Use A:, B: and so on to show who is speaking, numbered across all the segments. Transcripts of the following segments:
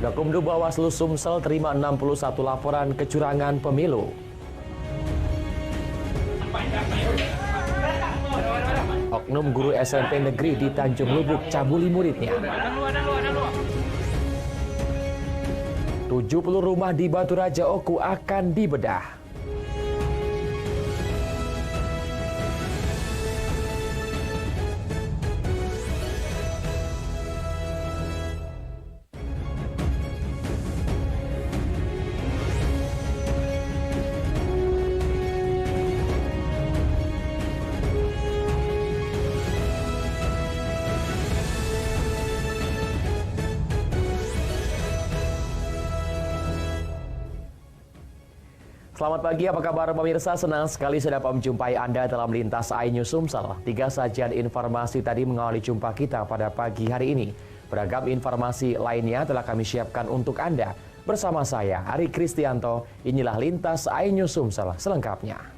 A: Gakumdu Bawaslu Sumsel terima 61 laporan kecurangan pemilu. Oknum guru SMP negeri di Tanjung Lubuk cabuli muridnya. 70 rumah di Baturaja Oku akan dibedah. Selamat pagi, apa kabar pemirsa? Senang sekali saya dapat menjumpai Anda dalam Lintas iNews Sumsel. 3 sajian informasi tadi mengawali jumpa kita pada pagi hari ini. Beragam informasi lainnya telah kami siapkan untuk Anda. Bersama saya, Ari Kristianto, inilah Lintas iNews Sumsel selengkapnya.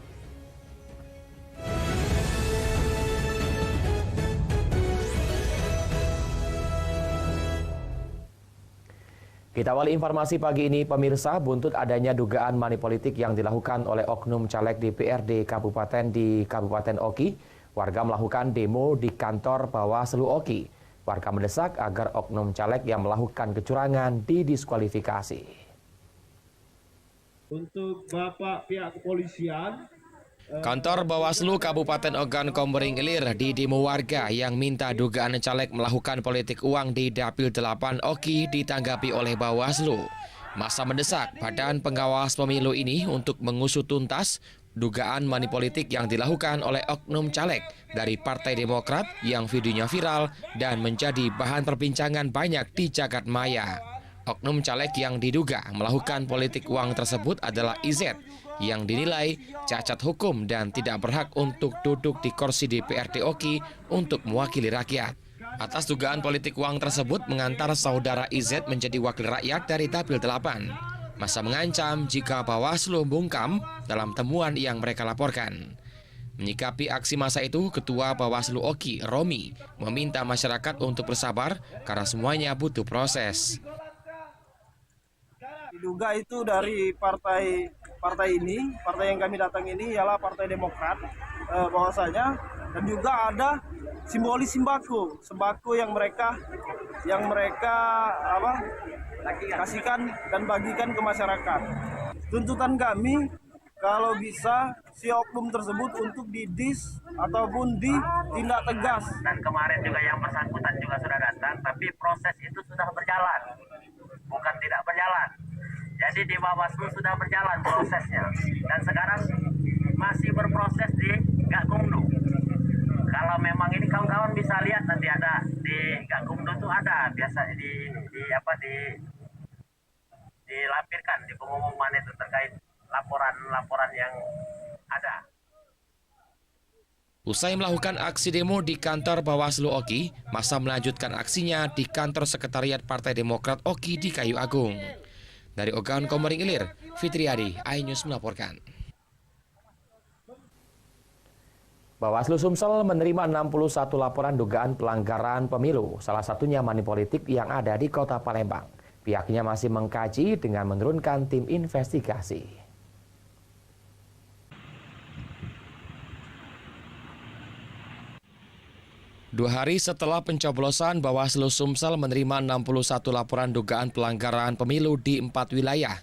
A: Kita awali informasi pagi ini, pemirsa, buntut adanya dugaan manipolitik yang dilakukan oleh oknum caleg DPRD Kabupaten di Kabupaten Oki. Warga melakukan demo di kantor Bawaslu Oki. Warga mendesak agar oknum caleg yang melakukan kecurangan didiskualifikasi.
B: Untuk Bapak pihak kepolisian,
C: Kantor Bawaslu Kabupaten Ogan Komering Ilir didemo warga yang minta dugaan caleg melakukan politik uang di Dapil 8 Oki ditanggapi oleh Bawaslu. Masa mendesak Badan Pengawas Pemilu ini untuk mengusut tuntas dugaan manipolitik yang dilakukan oleh oknum caleg dari Partai Demokrat yang videonya viral dan menjadi bahan perbincangan banyak di jagat maya. Oknum caleg yang diduga melakukan politik uang tersebut adalah IZ yang dinilai cacat hukum dan tidak berhak untuk duduk di kursi DPRD Oki untuk mewakili rakyat. Atas dugaan politik uang tersebut mengantar saudara IZ menjadi wakil rakyat dari Dapil 8. Masa mengancam jika Bawaslu bungkam dalam temuan yang mereka laporkan. Menyikapi aksi massa itu, Ketua Bawaslu Oki, Romi, meminta masyarakat untuk bersabar karena semuanya butuh proses.
B: diduga itu dari partai yang kami datang ini ialah Partai Demokrat bahwasanya, dan juga ada simbolis sembako yang mereka kasihkan dan bagikan ke masyarakat. Tuntutan kami kalau bisa si oknum tersebut untuk didis ataupun ditindak tegas.
D: Dan kemarin juga yang bersangkutan juga sudah datang, tapi proses itu sudah berjalan, bukan tidak berjalan. Jadi di Bawaslu sudah berjalan prosesnya, dan sekarang masih berproses di Gakumdu. Kalau memang ini kawan-kawan bisa lihat nanti ada di Gakumdu itu ada biasanya dilampirkan di pengumuman itu terkait laporan-laporan yang ada.
C: Usai melakukan aksi demo di kantor Bawaslu Oki, massa melanjutkan aksinya di kantor Sekretariat Partai Demokrat Oki di Kayu Agung. Dari Ogan Komering Ilir, Fitriadi, iNews melaporkan.
A: Bawaslu Sumsel menerima 61 laporan dugaan pelanggaran pemilu, salah satunya manipolitik yang ada di Kota Palembang. Pihaknya masih mengkaji dengan menurunkan tim investigasi.
C: 2 hari setelah pencoblosan, Bawaslu Sumsel menerima 61 laporan dugaan pelanggaran pemilu di 4 wilayah,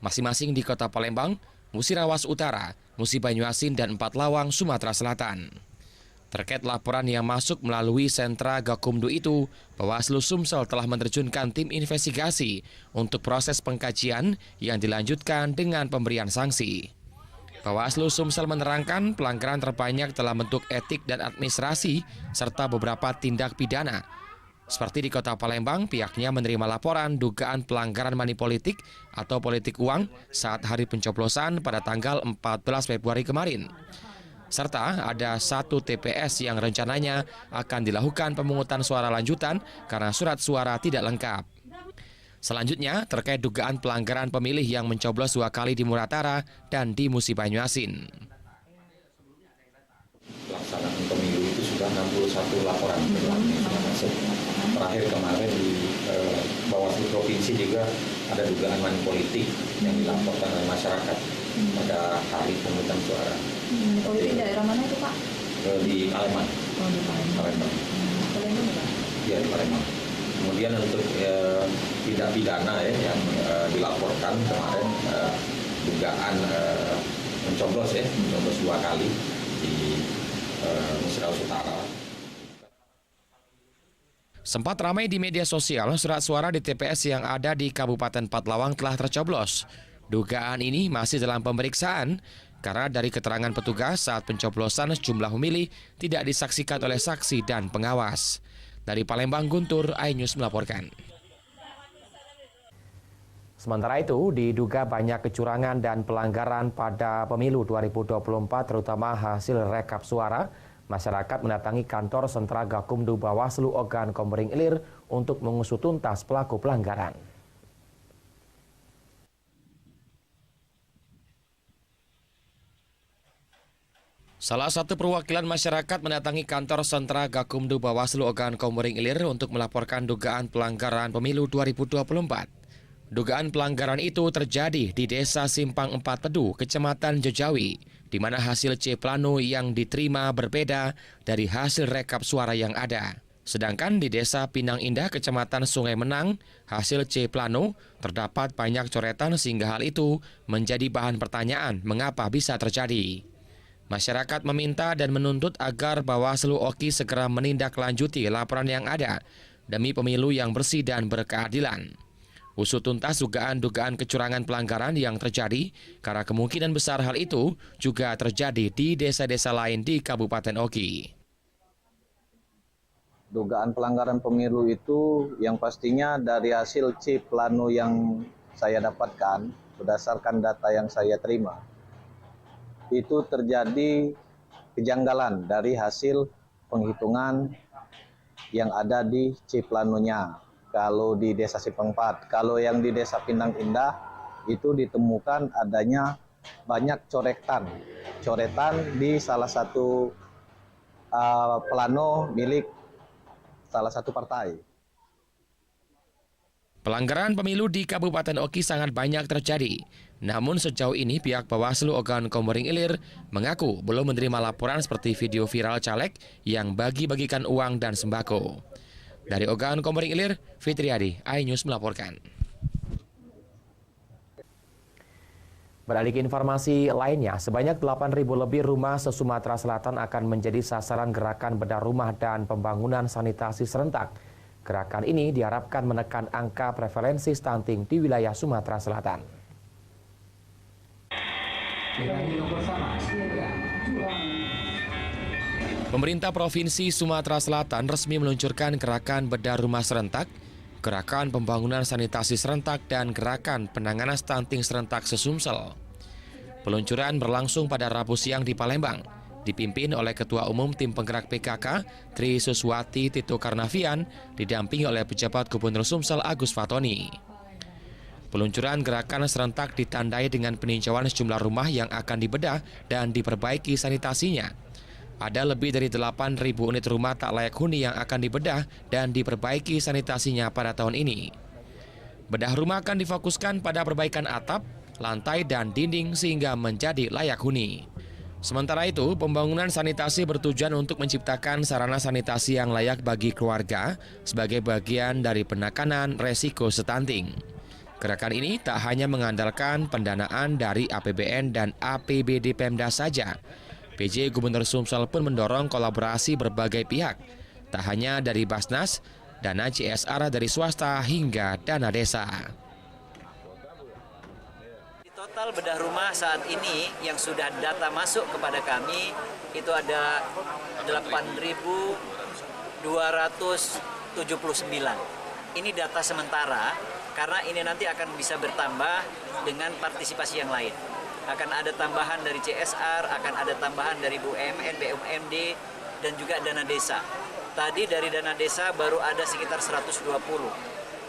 C: masing-masing di Kota Palembang, Musirawas Utara, Musi Banyuasin, dan 4 Lawang, Sumatera Selatan. Terkait laporan yang masuk melalui sentra Gakumdu itu, Bawaslu Sumsel telah menerjunkan tim investigasi untuk proses pengkajian yang dilanjutkan dengan pemberian sanksi. Bawaslu Sumsel menerangkan pelanggaran terbanyak dalam bentuk etik dan administrasi serta beberapa tindak pidana. Seperti di Kota Palembang, pihaknya menerima laporan dugaan pelanggaran manipolitik atau politik uang saat hari pencoblosan pada tanggal 14 Februari kemarin. Serta ada 1 TPS yang rencananya akan dilakukan pemungutan suara lanjutan karena surat suara tidak lengkap. Selanjutnya, terkait dugaan pelanggaran pemilih yang mencoblos 2 kali di Muratara dan di Musi Banyuasin.
E: Pelaksanaan pemilu itu sudah 61 laporan yang sudah masuk. Terakhir kemarin di Bawaslu provinsi juga ada dugaan money politik yang dilaporkan oleh masyarakat pada hari pemungutan suara.
F: Politik daerah mana itu Pak?
E: Di Palembang.
F: Oh di Palembang.
E: Palembang.
F: Palembang Pak?
E: Ya di Palembang. Kemudian untuk tindak pidana ya yang dilaporkan kemarin dugaan mencoblos 2 kali di Musirawas Utara.
C: Sempat ramai di media sosial, surat suara di TPS yang ada di Kabupaten Pathlawang telah tercoblos. Dugaan ini masih dalam pemeriksaan karena dari keterangan petugas saat pencoblosan jumlah pemilih tidak disaksikan oleh saksi dan pengawas. Dari Palembang, Guntur, iNews melaporkan.
A: Sementara itu, diduga banyak kecurangan dan pelanggaran pada pemilu 2024, terutama hasil rekap suara. Masyarakat mendatangi kantor sentra Gakumdu Bawaslu Ogan Komering Ilir untuk mengusut tuntas pelaku pelanggaran.
C: Salah satu perwakilan masyarakat mendatangi kantor sentra Gakumdu Bawaslu Ogan Komering Ilir untuk melaporkan dugaan pelanggaran pemilu 2024. Dugaan pelanggaran itu terjadi di Desa Simpang 4 Pedu, Kecamatan Jejawi, di mana hasil C Plano yang diterima berbeda dari hasil rekap suara yang ada. Sedangkan di Desa Pinang Indah, Kecamatan Sungai Menang, hasil C Plano terdapat banyak coretan sehingga hal itu menjadi bahan pertanyaan mengapa bisa terjadi. Masyarakat meminta dan menuntut agar Bawaslu Oki segera menindaklanjuti laporan yang ada demi pemilu yang bersih dan berkeadilan. Usut tuntas dugaan kecurangan pelanggaran yang terjadi karena kemungkinan besar hal itu juga terjadi di desa-desa lain di Kabupaten Oki.
G: Dugaan pelanggaran pemilu itu yang pastinya dari hasil C Plano yang saya dapatkan berdasarkan data yang saya terima. Itu terjadi kejanggalan dari hasil penghitungan yang ada di C Planonya. Kalau di Desa Simpang 4, kalau yang di Desa Pinang Indah itu ditemukan adanya banyak coretan di salah satu plano milik salah satu partai.
C: Pelanggaran pemilu di Kabupaten Oki sangat banyak terjadi. Namun sejauh ini pihak Bawaslu Ogan Komering Ilir mengaku belum menerima laporan seperti video viral caleg yang bagi-bagikan uang dan sembako. Dari Ogan Komering Ilir, Fitriadi, iNews melaporkan.
A: Beralih ke informasi lainnya, sebanyak 8.000 lebih rumah se-Sumatera Selatan akan menjadi sasaran gerakan bedah rumah dan pembangunan sanitasi serentak. Gerakan ini diharapkan menekan angka prevalensi stunting di wilayah Sumatera Selatan.
C: Pemerintah Provinsi Sumatera Selatan resmi meluncurkan gerakan bedah rumah serentak, gerakan pembangunan sanitasi serentak, dan gerakan penanganan stunting serentak se-Sumsel. Peluncuran berlangsung pada Rabu siang di Palembang, dipimpin oleh Ketua Umum Tim Penggerak PKK, Tri Suswati Tito Karnavian, didampingi oleh pejabat Gubernur Sumsel Agus Fatoni. Peluncuran gerakan serentak ditandai dengan peninjauan sejumlah rumah yang akan dibedah dan diperbaiki sanitasinya. Ada lebih dari 8.000 unit rumah tak layak huni yang akan dibedah dan diperbaiki sanitasinya pada tahun ini. Bedah rumah akan difokuskan pada perbaikan atap, lantai, dan dinding sehingga menjadi layak huni. Sementara itu, pembangunan sanitasi bertujuan untuk menciptakan sarana sanitasi yang layak bagi keluarga sebagai bagian dari penekanan resiko stunting. Gerakan ini tak hanya mengandalkan pendanaan dari APBN dan APBD Pemda saja. PJ Gubernur Sumsel pun mendorong kolaborasi berbagai pihak, tak hanya dari Basnas, dana CSR dari swasta hingga dana desa.
H: Total bedah rumah saat ini yang sudah data masuk kepada kami itu ada 8.279. Ini data sementara karena ini nanti akan bisa bertambah dengan partisipasi yang lain. Akan ada tambahan dari CSR, akan ada tambahan dari BUMN, BUMD, dan juga dana desa. Tadi dari dana desa baru ada sekitar 120.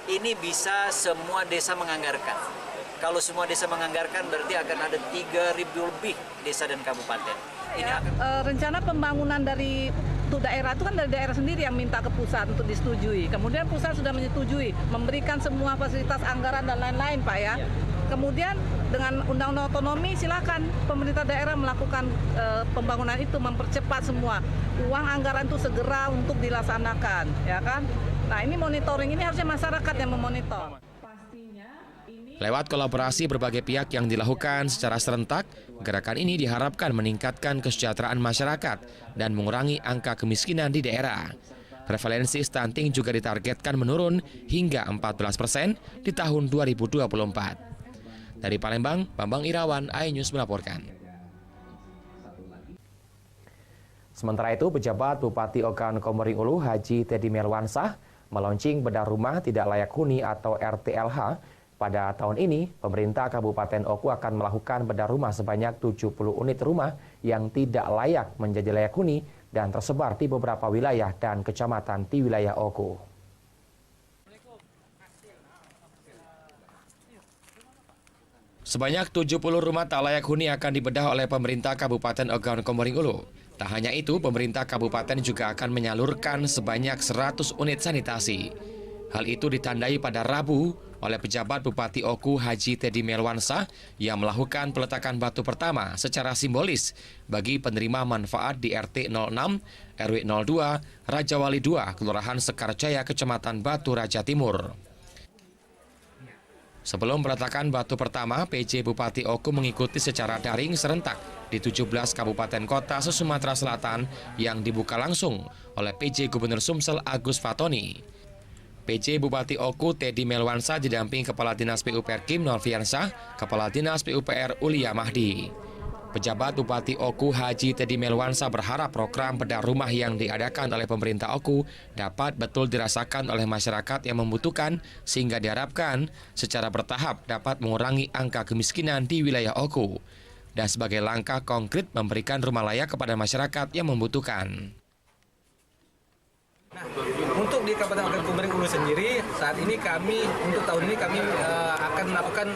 H: Ini bisa semua desa menganggarkan. Kalau semua desa menganggarkan berarti akan ada 3.000 lebih desa dan kabupaten.
F: Rencana pembangunan dari
I: untuk daerah itu kan dari daerah sendiri yang minta ke pusat untuk disetujui. Kemudian pusat sudah menyetujui, memberikan semua fasilitas anggaran dan lain-lain, Pak ya. Kemudian dengan undang-undang otonomi silakan pemerintah daerah melakukan pembangunan itu, mempercepat semua. Uang anggaran itu segera untuk dilaksanakan, ya kan? Nah, ini monitoring ini harusnya masyarakat yang memonitor.
C: Lewat kolaborasi berbagai pihak yang dilakukan secara serentak, gerakan ini diharapkan meningkatkan kesejahteraan masyarakat dan mengurangi angka kemiskinan di daerah. Prevalensi stunting juga ditargetkan menurun hingga 14% di tahun 2024. Dari Palembang, Bambang Irawan, iNews melaporkan.
A: Sementara itu, pejabat Bupati Ogan Komering Ulu Haji Teddy Melwansah meluncing bedah rumah tidak layak huni atau RTLH. Pada tahun ini, pemerintah Kabupaten Oku akan melakukan bedah rumah sebanyak 70 unit rumah yang tidak layak menjadi layak huni dan tersebar di beberapa wilayah dan kecamatan di wilayah Oku.
C: Sebanyak 70 rumah tak layak huni akan dibedah oleh pemerintah Kabupaten Ogan Komering Ulu. Tak hanya itu, pemerintah kabupaten juga akan menyalurkan sebanyak 100 unit sanitasi. Hal itu ditandai pada Rabu oleh pejabat Bupati Oku Haji Teddy Melwansah yang melakukan peletakan batu pertama secara simbolis bagi penerima manfaat di RT 06, RW 02, Rajawali 2, Kelurahan Sekarjaya, Kecamatan Batu Raja Timur. Sebelum peletakan batu pertama, PJ Bupati Oku mengikuti secara daring serentak di 17 kabupaten kota se-Sumatera Selatan yang dibuka langsung oleh PJ Gubernur Sumsel Agus Fatoni. PJ Bupati Oku Teddy Melwansah didampingi Kepala Dinas PUPR Kim Norviansah, Kepala Dinas PUPR Ulia Mahdi. Pejabat Bupati Oku Haji Teddy Melwansah berharap program bedah rumah yang diadakan oleh pemerintah Oku dapat betul dirasakan oleh masyarakat yang membutuhkan sehingga diharapkan secara bertahap dapat mengurangi angka kemiskinan di wilayah Oku dan sebagai langkah konkret memberikan rumah layak kepada masyarakat yang membutuhkan.
J: Nah, untuk di Kabupaten Ogan Komering Ulu sendiri, saat ini untuk tahun ini kami akan melakukan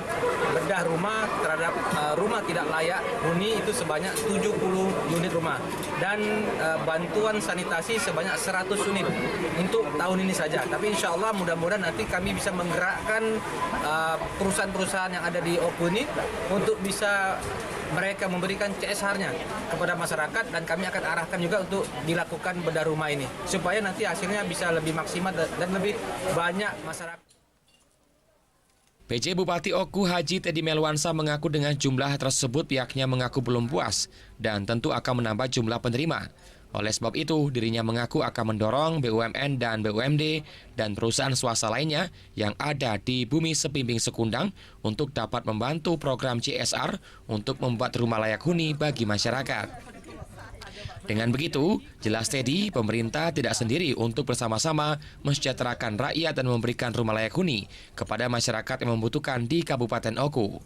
J: bedah rumah terhadap rumah tidak layak huni itu sebanyak 70 unit rumah dan bantuan sanitasi sebanyak 100 unit untuk tahun ini saja. Tapi insya Allah mudah-mudahan nanti kami bisa menggerakkan perusahaan-perusahaan yang ada di Oku ini untuk bisa mereka memberikan CSR-nya kepada masyarakat dan kami akan arahkan juga untuk dilakukan bedah rumah ini supaya nanti hasilnya bisa lebih maksimal dan lebih banyak masyarakat.
C: PJ Bupati Oku Haji Teddy Melwansah mengaku dengan jumlah tersebut pihaknya mengaku belum puas dan tentu akan menambah jumlah penerima. Oleh sebab itu, dirinya mengaku akan mendorong BUMN dan BUMD dan perusahaan swasta lainnya yang ada di Bumi Sepimbing Sekundang untuk dapat membantu program CSR untuk membuat rumah layak huni bagi masyarakat. Dengan begitu, jelas Teddy, pemerintah tidak sendiri untuk bersama-sama mensejahterakan rakyat dan memberikan rumah layak huni kepada masyarakat yang membutuhkan di Kabupaten Oku.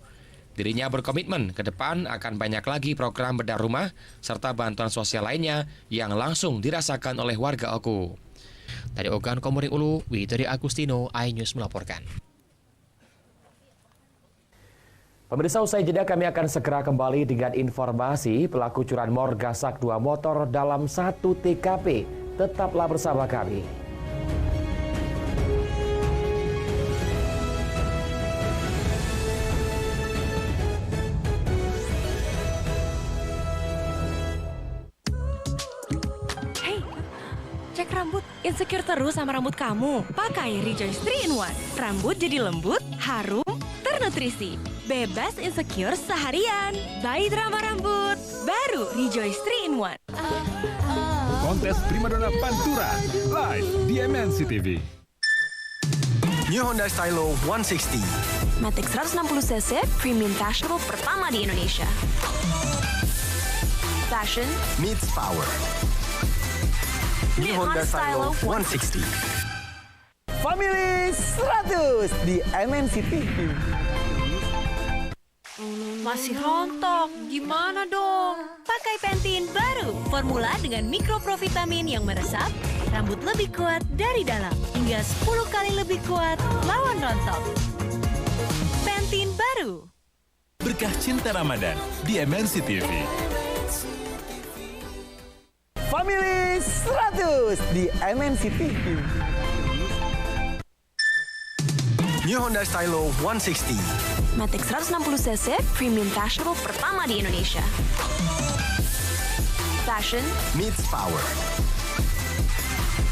C: Dirinya berkomitmen ke depan akan banyak lagi program bedah rumah serta bantuan sosial lainnya yang langsung dirasakan oleh warga Oku. Dari Ogan Komering Ulu, Widori Agustino, iNews melaporkan.
A: Pemirsa, usai jeda kami akan segera kembali dengan informasi pelaku curanmor gasak 2 motor dalam 1 TKP. Tetaplah bersama kami.
K: Cek rambut, insecure terus sama rambut kamu? Pakai Rejoice 3-in-1. Rambut jadi lembut, harum, ternutrisi. Bebas insecure seharian. By Drama Rambut. Baru Rejoice 3-in-1.
L: Kontes Primadona Pantura live di MNC TV.
M: New Honda Stylo 160.
K: Matic 160cc, premium fashionable pertama di Indonesia. Fashion
M: meets power. New Honda Stylo 160.
N: Family 100 di MNC TV.
K: Masih rontok, gimana dong? Pakai Pantene baru, formula dengan mikroprovitamin yang meresap, rambut lebih kuat dari dalam, hingga 10 kali lebih kuat lawan rontok. Pantene baru.
L: Berkah cinta Ramadan di MNC TV.
N: Family 100 di MNC TV.
M: New Honda Stylo 160.
K: Matic 160cc, premium fashionable pertama di Indonesia. Fashion
M: Meets power.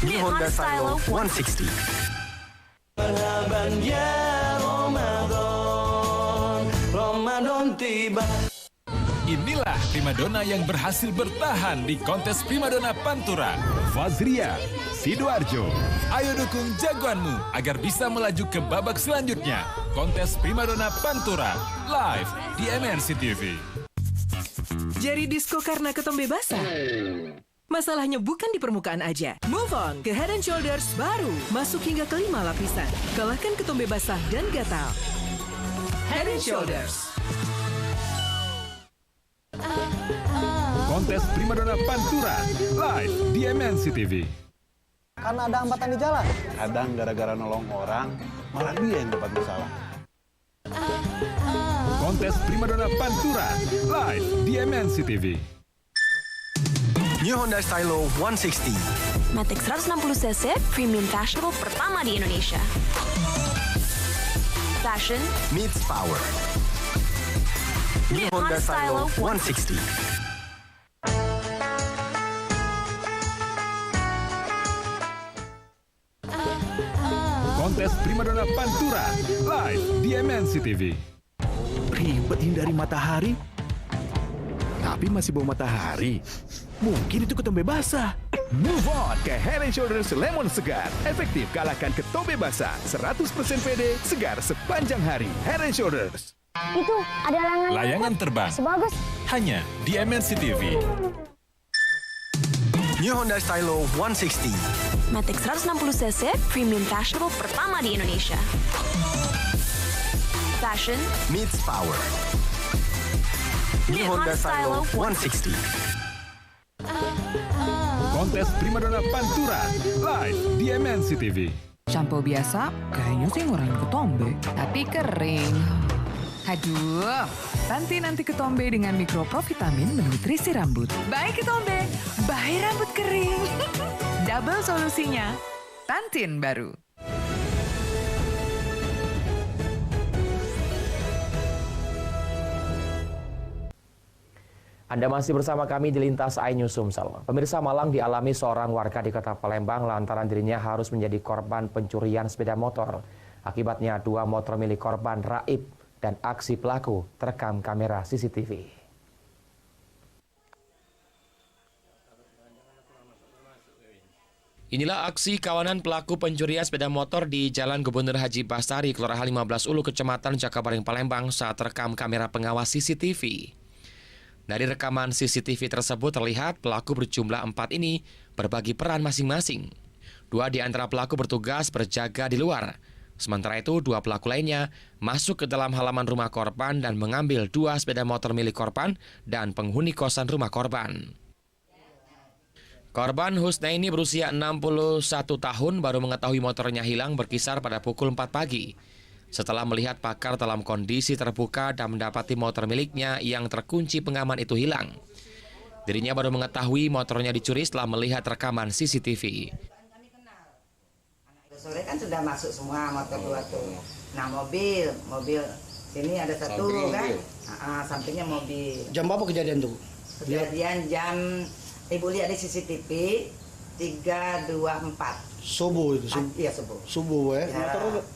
M: New Honda Stylo 160.
L: Inilah primadona yang berhasil bertahan di kontes primadona Pantura. Fazria Sidoarjo. Ayo dukung jagoanmu agar bisa melaju ke babak selanjutnya. Kontes primadona Pantura live di MNC TV.
O: Jadi disco karena ketombe basah? Masalahnya bukan di permukaan aja. Move on ke Head & Shoulders baru. Masuk hingga ke 5 lapisan. Kalahkan ketombe basah dan gatal. Head & Shoulders.
L: Kontes primadona Pantura live di MNC TV.
N: Karena ada hambatan di jalan.
P: Kadang gara-gara nolong orang, malah dia yang dapat masalah.
L: Kontes primadona Pantura live di MNC TV.
M: New Honda Stylo 160.
K: Matic 160cc, premium fashionable pertama di Indonesia. Fashion
M: Meets power. New Honda Stylo 160.
L: Kontes primadona Pantura live di MNC TV.
P: Ribet hindari matahari, tapi masih bawa matahari. Mungkin itu ketombe basah.
L: Move on ke Head & Shoulders Lemon Segar. Efektif kalahkan ketombe basah. 100% PD, segar sepanjang hari. Head & Shoulders.
Q: Itu ada
L: layangan terbang.
Q: Sebagus.
L: Hanya di MNC TV.
M: New Honda Stylo 160.
K: Matic 160cc, premium fashionable pertama di Indonesia. Fashion
M: Meets power. New Honda Stylo 160.
L: Kontes primadona Pantura live di MNC TV.
R: Shampoo biasa kayaknya sih ngurangin ketombe, tapi kering. Aduh, Pantene anti ketombe dengan mikroprovitamin menutrisi rambut. Baik ketombe, baik rambut kering. Double solusinya, Pantene baru.
A: Anda masih bersama kami di Lintas iNews Sumsel. Pemirsa, Malang dialami seorang warga di Kota Palembang lantaran dirinya harus menjadi korban pencurian sepeda motor. Akibatnya 2 motor milik korban raib dan aksi pelaku terekam kamera CCTV.
C: Inilah aksi kawanan pelaku pencurian sepeda motor di Jalan Gubernur Haji Bastari, Kelurahan 15 Ulu, Kecamatan Jakabaring, Palembang saat terekam kamera pengawas CCTV. Dari rekaman CCTV tersebut terlihat pelaku berjumlah 4 ini berbagi peran masing-masing. 2 di antara pelaku bertugas berjaga di luar. Sementara itu 2 pelaku lainnya masuk ke dalam halaman rumah korban dan mengambil 2 sepeda motor milik korban dan penghuni kosan rumah korban. Korban Husnaini berusia 61 tahun baru mengetahui motornya hilang berkisar pada pukul 4 pagi. Setelah melihat pakar dalam kondisi terbuka dan mendapati motor miliknya yang terkunci pengaman itu hilang. Dirinya baru mengetahui motornya dicuri setelah melihat rekaman CCTV.
S: Sore kan sudah masuk semua motor 2 tuh. Nah mobil sini ada 1 kan, sampingnya mobil.
T: Jam berapa kejadian tuh?
S: Kejadian jam, ibu lihat di CCTV 3.24.
T: Subuh itu?
S: Iya subuh.
T: Subuh ya?
S: Motor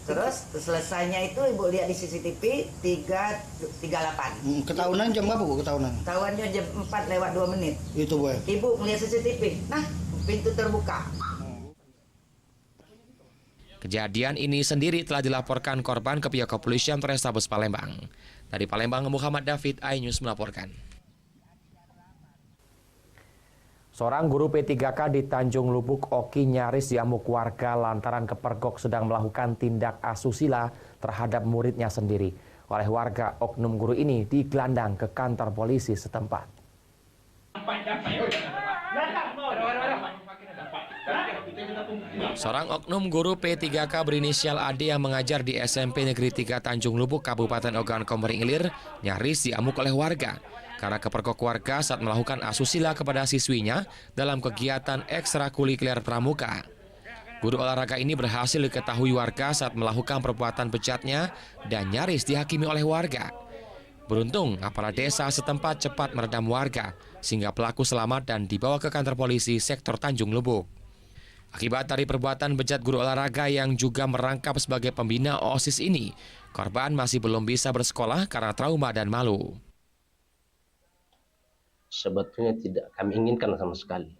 S: terus selesainya itu ibu lihat di CCTV 3.38.
T: Ketahunan jam berapa bu ketahunan?
S: Ketahuannya jam 4:02.
T: Itu bu.
S: Ibu melihat CCTV, nah pintu terbuka.
C: Kejadian ini sendiri telah dilaporkan korban ke pihak kepolisian Polrestabes Palembang. Dari Palembang, Muhammad David, iNews melaporkan.
A: Seorang guru P3K di Tanjung Lubuk Oki nyaris diamuk warga lantaran kepergok sedang melakukan tindak asusila terhadap muridnya sendiri. Oleh warga, oknum guru ini digelandang ke kantor polisi setempat.
C: Seorang oknum guru P3K berinisial AD yang mengajar di SMP Negeri 3 Tanjung Lubuk, Kabupaten Ogan Komering Ilir, nyaris diamuk oleh warga karena kepergok warga saat melakukan asusila kepada siswinya dalam kegiatan ekstrakurikuler pramuka. Guru olahraga ini berhasil diketahui warga saat melakukan perbuatan bejatnya dan nyaris dihakimi oleh warga. Beruntung, aparat desa setempat cepat meredam warga, sehingga pelaku selamat dan dibawa ke kantor polisi sektor Tanjung Lubuk. Akibat dari perbuatan bejat guru olahraga yang juga merangkap sebagai pembina OSIS ini, korban masih belum bisa bersekolah karena trauma dan malu.
Q: Sebetulnya tidak kami inginkan sama sekali.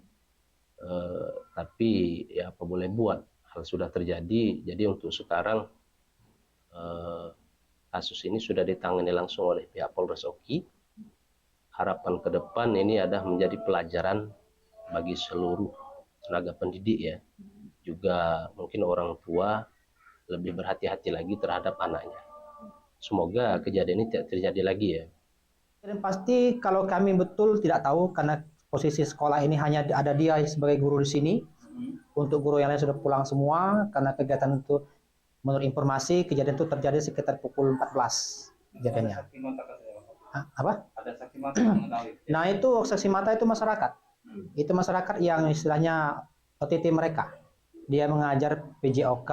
Q: Tapi ya apa boleh buat, hal sudah terjadi. Jadi untuk sekarang kasus ini sudah ditangani langsung oleh pihak Polres Oki. Harapan ke depan ini adalah menjadi pelajaran bagi seluruh tenaga pendidik ya. Juga mungkin orang tua lebih berhati-hati lagi terhadap anaknya. Semoga kejadian ini tidak terjadi lagi ya.
U: Dan pasti kalau kami betul tidak tahu karena posisi sekolah ini hanya ada dia sebagai guru di sini. Untuk guru yang lain sudah pulang semua karena kegiatan itu menurut informasi kejadian itu terjadi sekitar pukul 14 kejadiannya. Apa? Ada saksi mata yang mengetahui. Nah itu saksi mata itu masyarakat. Itu masyarakat yang istilahnya OTT mereka. Dia mengajar PJOK.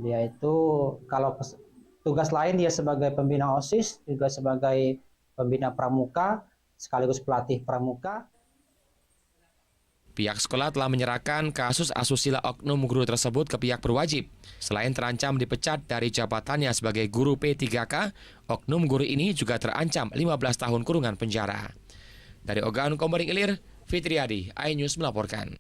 U: Dia itu kalau tugas lain dia sebagai pembina OSIS juga sebagai pembina pramuka sekaligus pelatih pramuka.
C: Pihak sekolah telah menyerahkan kasus asusila oknum guru tersebut ke pihak berwajib. Selain terancam dipecat dari jabatannya sebagai guru P3K, oknum guru ini juga terancam 15 tahun kurungan penjara. Dari Ogan Komering Ilir, Fitriadi, iNews melaporkan.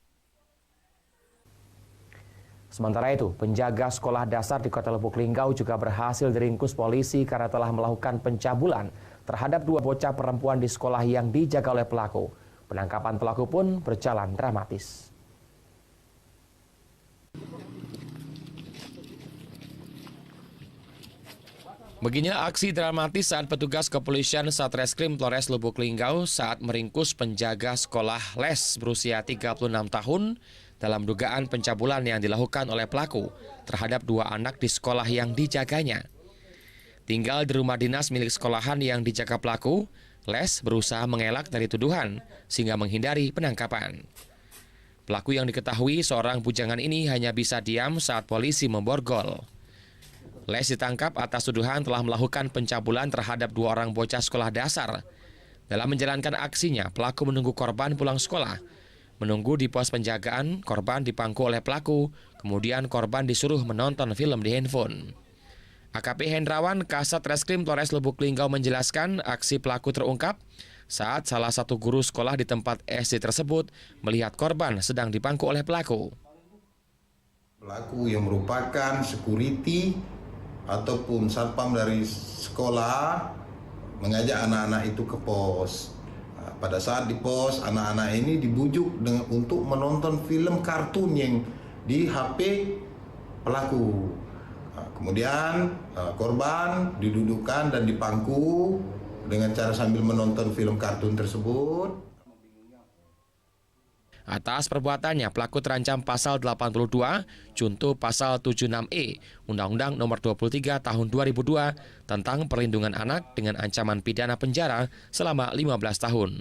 A: Sementara itu, penjaga sekolah dasar di Kota Lubuk Linggau juga berhasil diringkus polisi karena telah melakukan pencabulan terhadap 2 bocah perempuan di sekolah yang dijaga oleh pelaku. Penangkapan pelaku pun berjalan dramatis.
C: Beginilah aksi dramatis saat petugas kepolisian Satreskrim Polres Lubuk Linggau saat meringkus penjaga sekolah les berusia 36 tahun dalam dugaan pencabulan yang dilakukan oleh pelaku terhadap 2 anak di sekolah yang dijaganya. Tinggal di rumah dinas milik sekolahan yang dijaga pelaku, Les berusaha mengelak dari tuduhan sehingga menghindari penangkapan. Pelaku yang diketahui seorang bujangan ini hanya bisa diam saat polisi memborgol. Les ditangkap atas tuduhan telah melakukan pencabulan terhadap 2 orang bocah sekolah dasar. Dalam menjalankan aksinya, pelaku menunggu korban pulang sekolah. Menunggu di pos penjagaan, korban dipangku oleh pelaku, kemudian korban disuruh menonton film di handphone. AKP Hendrawan Kasat Reskrim Polres Lubuk Linggau menjelaskan aksi pelaku terungkap saat salah satu guru sekolah di tempat SD tersebut melihat korban sedang dipangku oleh pelaku.
V: Pelaku yang merupakan security ataupun satpam dari sekolah mengajak anak-anak itu ke pos. Pada saat di pos, anak-anak ini dibujuk untuk menonton film kartun yang di HP pelaku. Kemudian korban didudukkan dan dipangku dengan cara sambil menonton film kartun tersebut.
C: Atas perbuatannya, pelaku terancam pasal 82, junto pasal 76E, Undang-Undang Nomor 23 Tahun 2002 tentang perlindungan anak dengan ancaman pidana penjara selama 15 tahun.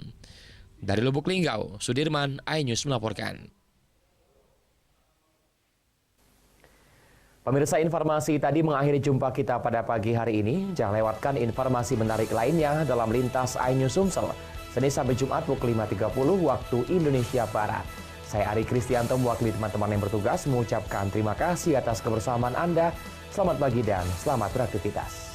C: Dari Lubuk Linggau, Sudirman, iNews melaporkan.
A: Pemirsa, informasi tadi mengakhiri jumpa kita pada pagi hari ini. Jangan lewatkan informasi menarik lainnya dalam Lintas iNews Sumsel, Senin sampai Jumat pukul 5.30 waktu Indonesia Barat. Saya Ari Kristianto mewakili teman-teman yang bertugas mengucapkan terima kasih atas kebersamaan Anda. Selamat pagi dan selamat beraktivitas.